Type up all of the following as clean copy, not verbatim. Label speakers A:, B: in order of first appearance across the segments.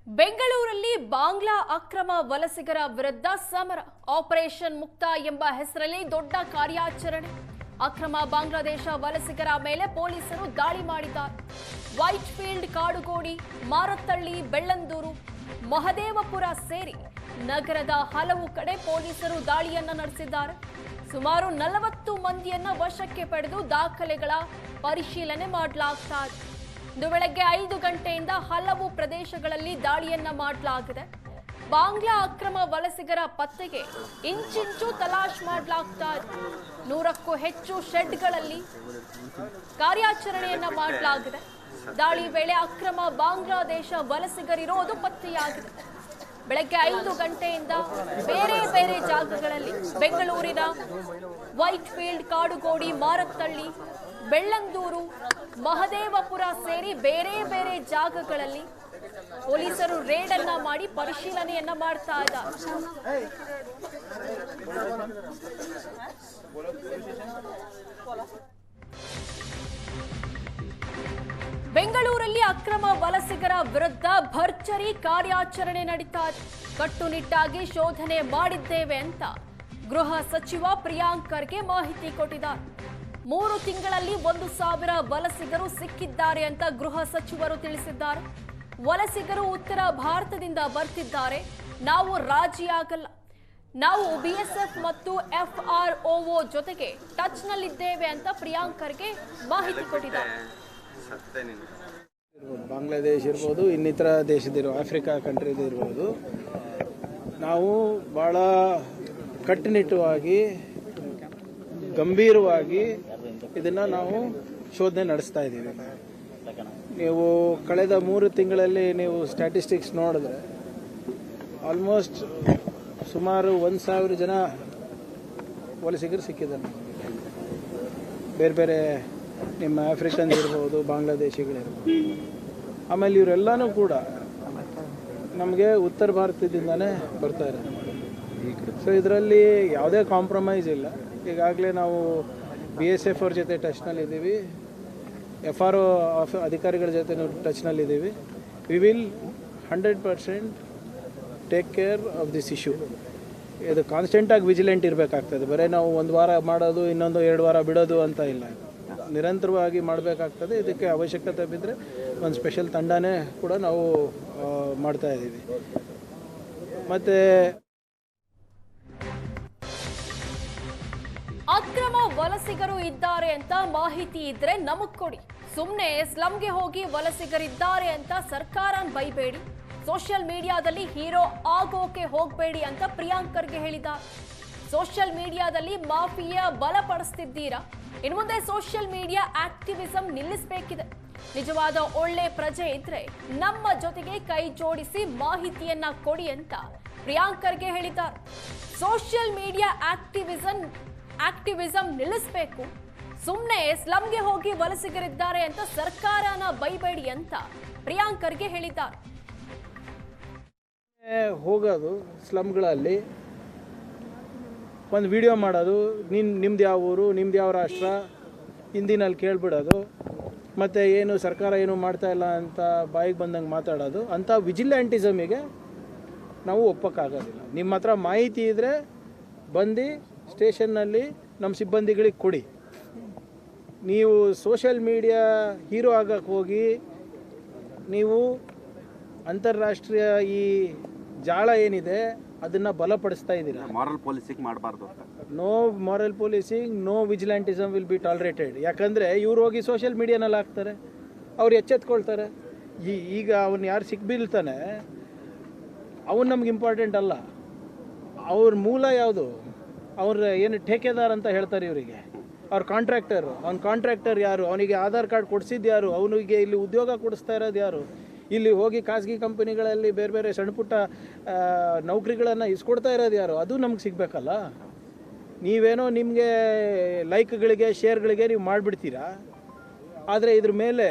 A: ಬೆಂಗಳೂರಲ್ಲಿ ಬಾಂಗ್ಲಾ ಅಕ್ರಮ ವಲಸಿಗರ ವಿರುದ್ಧ ಸಮರ ಆಪರೇಷನ್ ಮುಕ್ತ ಎಂಬ ಹೆಸರಲ್ಲಿ ದೊಡ್ಡ ಕಾರ್ಯಾಚರಣೆ. ಅಕ್ರಮ ಬಾಂಗ್ಲಾದೇಶ ವಲಸಿಗರ ಮೇಲೆ ಪೊಲೀಸರು ದಾಳಿ ಮಾಡಿದ್ದಾರೆ. ವೈಟ್ ಫೀಲ್ಡ್, ಕಾಡುಗೋಡಿ, ಮಾರತ್ತಳ್ಳಿ, ಬೆಳ್ಳಂದೂರು, ಮಹದೇವಪುರ ಸೇರಿ ನಗರದ ಹಲವು ಕಡೆ ಪೊಲೀಸರು ದಾಳಿಯನ್ನ ನಡೆಸಿದ್ದಾರೆ. ಸುಮಾರು 40 ಮಂದಿಯನ್ನ ವಶಕ್ಕೆ ಪಡೆದು ದಾಖಲೆಗಳ ಪರಿಶೀಲನೆ ಮಾಡಲಾಗ್ತಾ ಇದೆ. ಇಂದು ಬೆಳಗ್ಗೆ 5 ಗಂಟೆಯಿಂದ ಹಲವು ಪ್ರದೇಶಗಳಲ್ಲಿ ದಾಳಿಯನ್ನ ಮಾಡಲಾಗಿದೆ. ಬಾಂಗ್ಲಾ ಅಕ್ರಮ ವಲಸಿಗರ ಪತ್ತೆಗೆ ಇಂಚಿಂಚು ತಲಾಶ್ ಮಾಡಲಾಗ್ತಾ ಇದೆ. 100ಕ್ಕೂ ಹೆಚ್ಚು ಶೆಡ್ಗಳಲ್ಲಿ ಕಾರ್ಯಾಚರಣೆಯನ್ನ ಮಾಡಲಾಗಿದೆ. ದಾಳಿ ವೇಳೆ ಅಕ್ರಮ ಬಾಂಗ್ಲಾದೇಶ ವಲಸಿಗರಿರೋದು ಪತ್ತೆಯಾಗಿದೆ. ಬೆಳಗ್ಗೆ 5 ಗಂಟೆಯಿಂದ ಬೇರೆ ಬೇರೆ ಜಾಗಗಳಲ್ಲಿ ಬೆಂಗಳೂರಿನ ವೈಟ್ ಫೀಲ್ಡ್, ಕಾಡುಗೋಡಿ, ಮಾರತ್ತಳ್ಳಿ, ಬೆಳ್ಳಂದೂರು, ಮಹದೇವಪುರ ಸೇರಿ ಬೇರೆ ಬೇರೆ ಜಾಗಗಳಲ್ಲಿ ಪೊಲೀಸರು ರೇಡ್ ಅನ್ನ ಮಾಡಿ ಪರಿಶೀಲನೆಯನ್ನ ಮಾಡ್ತಾ ಇದ್ದಾರೆ. ಬೆಂಗಳೂರಲ್ಲಿ ಅಕ್ರಮ ವಲಸಿಗರ ವಿರುದ್ಧ ಭರ್ಜರಿ ಕಾರ್ಯಾಚರಣೆ ನಡೀತಾ ಇದೆ. ಕಟ್ಟುನಿಟ್ಟಾಗಿ ಶೋಧನೆ ಮಾಡಿದ್ದೇವೆ ಅಂತ ಗೃಹ ಸಚಿವ ಪ್ರಿಯಾಂಕ್ ಖರ್ಗೆ ಮಾಹಿತಿ ಕೊಟ್ಟಿದ್ದಾರೆ. 3 ತಿಂಗಳಲ್ಲಿ 1,000 ವಲಸಿಗರು ಸಿಕ್ಕಿದ್ದಾರೆ ಅಂತ ಗೃಹ ಸಚಿವರು ತಿಳಿಸಿದ್ದಾರೆ. ವಲಸಿಗರು ಉತ್ತರ ಭಾರತದಿಂದ ಬರ್ತಿದ್ದಾರೆ, ನಾವು ರಾಜಿಯಾಗಲ್ಲ, ನಾವು ಬಿಎಸ್ಎಫ್ ಮತ್ತು FROO ಜೊತೆಗೆ ಟಚ್ ನಲ್ಲಿದ್ದೇವೆ ಅಂತ ಪ್ರಿಯಾಂಕ್ ಖರ್ಗೆ ಮಾಹಿತಿ ಕೊಟ್ಟಿದ್ದಾರೆ.
B: ಬಾಂಗ್ಲಾದೇಶ ಇರ್ಬೋದು, ಇನ್ನಿತರ ದೇಶದಿರೋ ಆಫ್ರಿಕಾ ಕಂಟ್ರಿದು ಇರ್ಬೋದು, ನಾವು ಭಾಳ ಕಟ್ಟುನಿಟ್ಟವಾಗಿ ಗಂಭೀರವಾಗಿ ಇದನ್ನು ನಾವು ಶೋಧನೆ ನಡೆಸ್ತಾ ಇದ್ದೀವಿ. ನೀವು ಕಳೆದ 3 ತಿಂಗಳಲ್ಲಿ ನೀವು ಸ್ಟ್ಯಾಟಿಸ್ಟಿಕ್ಸ್ ನೋಡಿದ್ರೆ ಆಲ್ಮೋಸ್ಟ್ ಸುಮಾರು 1,000 ಜನ ವಲಸಿಗರು ಸಿಕ್ಕಿದ್ದಾರೆ. ಬೇರೆ ಬೇರೆ ನಿಮ್ಮ ಆಫ್ರಿಕನ್ಸ್ ಇರ್ಬೋದು, ಬಾಂಗ್ಲಾದೇಶಿಗಳಿರ್ಬೋದು. ಆಮೇಲೆ ಇವರೆಲ್ಲನೂ ಕೂಡ ನಮಗೆ ಉತ್ತರ ಭಾರತದಿಂದನೇ ಬರ್ತಾ ಇರೋದು. ಸೊ ಇದರಲ್ಲಿ ಯಾವುದೇ ಕಾಂಪ್ರಮೈಸ್ ಇಲ್ಲ. ಈಗಾಗಲೇ ನಾವು BSF ಅವ್ರ ಜೊತೆ ಟಚ್ನಲ್ಲಿದ್ದೀವಿ, FRO ಅಧಿಕಾರಿಗಳ ಜೊತೆ ಟಚ್ನಲ್ಲಿದ್ದೀವಿ. We will 100% take care of this issue. ಇದು ಕಾನ್ಸ್ಟೆಂಟಾಗಿ ವಿಜಿಲೆಂಟ್ ಇರಬೇಕಾಗ್ತದೆ. ಬರೀ ನಾವು 1 ವಾರ ಮಾಡೋದು, ಇನ್ನೊಂದು 2 ವಾರ ಬಿಡೋದು ಅಂತ ಇಲ್ಲ. ನಿರಂತರವಾಗಿ ಮಾಡಬೇಕಾಗ್ತದೆ. ಇದಕ್ಕೆ ಅವಶ್ಯಕತೆ ಬಿದ್ದರೆ ಒಂದು ಸ್ಪೆಷಲ್ ತಂಡನೇ ಕೂಡ ನಾವು ಮಾಡ್ತಾ ಇದ್ದೀವಿ. ಮತ್ತು
A: ಅಕ್ರಮ ವಲಸಿಗರು ಇದ್ದಾರೆ ಅಂತ ಮಾಹಿತಿ ಇದ್ರೆ ನಮಗ್ ಕೊಡಿ. ಸುಮ್ಮನೆ ಸ್ಲಮ್ಗೆ ಹೋಗಿ ವಲಸಿಗರಿದ್ದಾರೆ ಅಂತ ಸರ್ಕಾರ ಬೈಬೇಡಿ. ಸೋಷಿಯಲ್ ಮೀಡಿಯಾದಲ್ಲಿ ಹೀರೋ ಆಗೋಕೆ ಹೋಗಬೇಡಿ ಅಂತ ಪ್ರಿಯಾಂಕ್ ಖರ್ಗೆ ಹೇಳಿದ್ದಾರೆ. ಸೋಷಿಯಲ್ ಮೀಡಿಯಾದಲ್ಲಿ ಮಾಫಿಯಾ ಬಲಪಡಿಸ್ತಿದ್ದೀರಾ. ಇನ್ನು ಮುಂದೆ ಸೋಷಿಯಲ್ ಮೀಡಿಯಾ ಆಕ್ಟಿವಿಸಂ ನಿಲ್ಲಿಸಬೇಕಿದೆ. ನಿಜವಾದ ಒಳ್ಳೆ ಪ್ರಜೆ ಇದ್ರೆ ನಮ್ಮ ಜೊತೆಗೆ ಕೈ ಜೋಡಿಸಿ ಮಾಹಿತಿಯನ್ನ ಕೊಡಿ ಅಂತ ಪ್ರಿಯಾಂಕ್ ಖರ್ಗೆ ಹೇಳಿದ್ದಾರೆ. ಸೋಷಿಯಲ್ ಮೀಡಿಯಾ ಆಕ್ಟಿವಿಸಂ ನಿಲ್ಲಿಸಬೇಕು. ಸುಮ್ಮನೆ ಸ್ಲಮ್ಗೆ ಹೋಗಿ ವಲಸಿಗರಿದ್ದಾರೆ ಅಂತ ಸರ್ಕಾರನ ಬೈಬೇಡಿ ಅಂತ ಪ್ರಿಯಾಂಕ್ ಖರ್ಗೆ ಹೇಳಿದ್ದಾರೆ.
B: ಹೋಗೋದು ಸ್ಲಮ್ಗಳಲ್ಲಿ ಒಂದು ವಿಡಿಯೋ ಮಾಡೋದು, ನಿಮ್ದು ಯಾವ ಊರು, ನಿಮ್ದು ಯಾವ ರಾಷ್ಟ್ರ, ಹಿಂದಿನಲ್ಲಿ ಕೇಳ್ಬಿಡೋದು, ಮತ್ತು ಏನು ಸರ್ಕಾರ ಏನು ಮಾಡ್ತಾ ಇಲ್ಲ ಅಂತ ಬಾಯಿಗೆ ಬಂದಂಗೆ ಮಾತಾಡೋದು, ಅಂಥ ವಿಜಿಲ್ಯಾಂಟಿಸಮಿಗೆ ನಾವು ಒಪ್ಪಕ್ಕಾಗೋದಿಲ್ಲ. ನಿಮ್ಮ ಹತ್ರ ಮಾಹಿತಿ ಇದ್ದರೆ ಬಂದು ಸ್ಟೇಷನ್ನಲ್ಲಿ ನಮ್ಮ ಸಿಬ್ಬಂದಿಗಳಿಗೆ ಕೊಡಿ. ನೀವು ಸೋಷಿಯಲ್ ಮೀಡಿಯಾ ಹೀರೋ ಆಗಕ್ಕೆ ಹೋಗಿ ನೀವು ಅಂತಾರಾಷ್ಟ್ರೀಯ ಈ ಜಾಳ ಏನಿದೆ ಅದನ್ನು ಬಲಪಡಿಸ್ತಾ ಇದ್ದೀರಾ.
C: ಮಾರಲ್ ಪೊಲೀಸಿಂಗ್ ಮಾಡಬಾರ್ದು.
B: No moral policing, no vigilantism will be tolerated. ಯಾಕಂದರೆ ಇವ್ರು ಹೋಗಿ ಸೋಷಿಯಲ್ ಮೀಡಿಯಾನಲ್ಲಿ ಹಾಕ್ತಾರೆ, ಅವ್ರು ಎಚ್ಚೆತ್ಕೊಳ್ತಾರೆ. ಈಗ ಅವನು ಯಾರು ಸಿಕ್ಬಿಲ್ತಾನೆ ಅವನು ನಮ್ಗೆ ಇಂಪಾರ್ಟೆಂಟ್ ಅಲ್ಲ. ಅವ್ರ ಮೂಲ ಯಾವುದು, ಅವ್ರ ಏನು ಠೇಕೆದಾರ್ ಅಂತ ಹೇಳ್ತಾರೆ ಇವರಿಗೆ, ಅವ್ರ ಕಾಂಟ್ರಾಕ್ಟರು. ಅವ್ನ ಕಾಂಟ್ರಾಕ್ಟರ್ ಯಾರು, ಅವನಿಗೆ ಆಧಾರ್ ಕಾರ್ಡ್ ಕೊಡಿಸಿದ್ದು ಯಾರು, ಅವನಿಗೆ ಇಲ್ಲಿ ಉದ್ಯೋಗ ಕೊಡಿಸ್ತಾ ಇರೋದು ಯಾರು, ಇಲ್ಲಿ ಹೋಗಿ ಖಾಸಗಿ ಕಂಪನಿಗಳಲ್ಲಿ ಬೇರೆ ಬೇರೆ ಸಣ್ಣ ಪುಟ್ಟ ನೌಕರಿಗಳನ್ನು ಇಸ್ಕೊಡ್ತಾ ಇರೋದು ಯಾರು, ಅದು ನಮ್ಗೆ ಸಿಗಬೇಕಲ್ಲ. ನೀವೇನೋ ನಿಮಗೆ ಲೈಕ್ಗಳಿಗೆ, ಶೇರ್ಗಳಿಗೆ ನೀವು ಮಾಡಿಬಿಡ್ತೀರಾ. ಆದರೆ ಇದ್ರ ಮೇಲೆ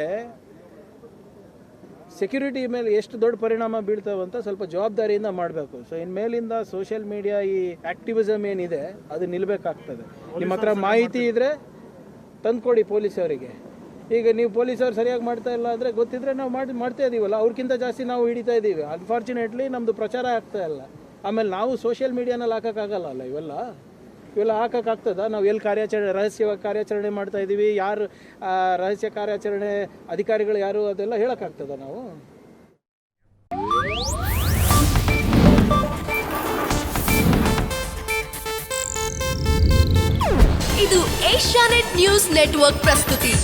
B: ಸೆಕ್ಯೂರಿಟಿ ಮೇಲೆ ಎಷ್ಟು ದೊಡ್ಡ ಪರಿಣಾಮ ಬೀಳ್ತಾವಂತ ಸ್ವಲ್ಪ ಜವಾಬ್ದಾರಿಯಿಂದ ಮಾಡಬೇಕು. ಸೊ ಇನ್ಮೇಲಿಂದ ಸೋಷಿಯಲ್ ಮೀಡಿಯಾ ಈ ಆ್ಯಕ್ಟಿವಿಸಮ್ ಏನಿದೆ ಅದು ನಿಲ್ಲಬೇಕಾಗ್ತದೆ. ನಿಮ್ಮ ಹತ್ರ ಮಾಹಿತಿ ಇದ್ದರೆ ತಂದುಕೊಡಿ ಪೊಲೀಸವರಿಗೆ. ಈಗ ನೀವು ಪೊಲೀಸವ್ರು ಸರಿಯಾಗಿ ಮಾಡ್ತಾ ಇಲ್ಲ ಅಂದರೆ ಗೊತ್ತಿದ್ರೆ ನಾವು ಮಾಡ್ತಾ ಇದ್ದೀವಲ್ಲ, ಅವ್ರಿಗಿಂತ ಜಾಸ್ತಿ ನಾವು ಹಿಡಿತಾ ಇದ್ದೀವಿ. ಅನ್ಫಾರ್ಚುನೇಟ್ಲಿ ನಮ್ಮದು ಪ್ರಚಾರ ಆಗ್ತಾ ಇಲ್ಲ. ಆಮೇಲೆ ನಾವು ಸೋಷಿಯಲ್ ಮೀಡಿಯಾನಲ್ಲಿ ಹಾಕೋಕ್ಕಾಗಲ್ಲ ಇವೆಲ್ಲ ಹಾಕೋಕ್ಕಾಗ್ತದ? ನಾವು ಎಲ್ಲಿ ರಹಸ್ಯವಾಗಿ ಕಾರ್ಯಾಚರಣೆ ಮಾಡ್ತಾ ಇದ್ದೀವಿ, ಯಾರು ರಹಸ್ಯ ಕಾರ್ಯಾಚರಣೆ ಅಧಿಕಾರಿಗಳು ಯಾರು, ಅದೆಲ್ಲ ಹೇಳೋಕ್ಕಾಗ್ತದ ನಾವು?
C: ಇದು ಏಷ್ಯಾನೆಟ್ ನ್ಯೂಸ್ ನೆಟ್ವರ್ಕ್ ಪ್ರಸ್ತುತಿ.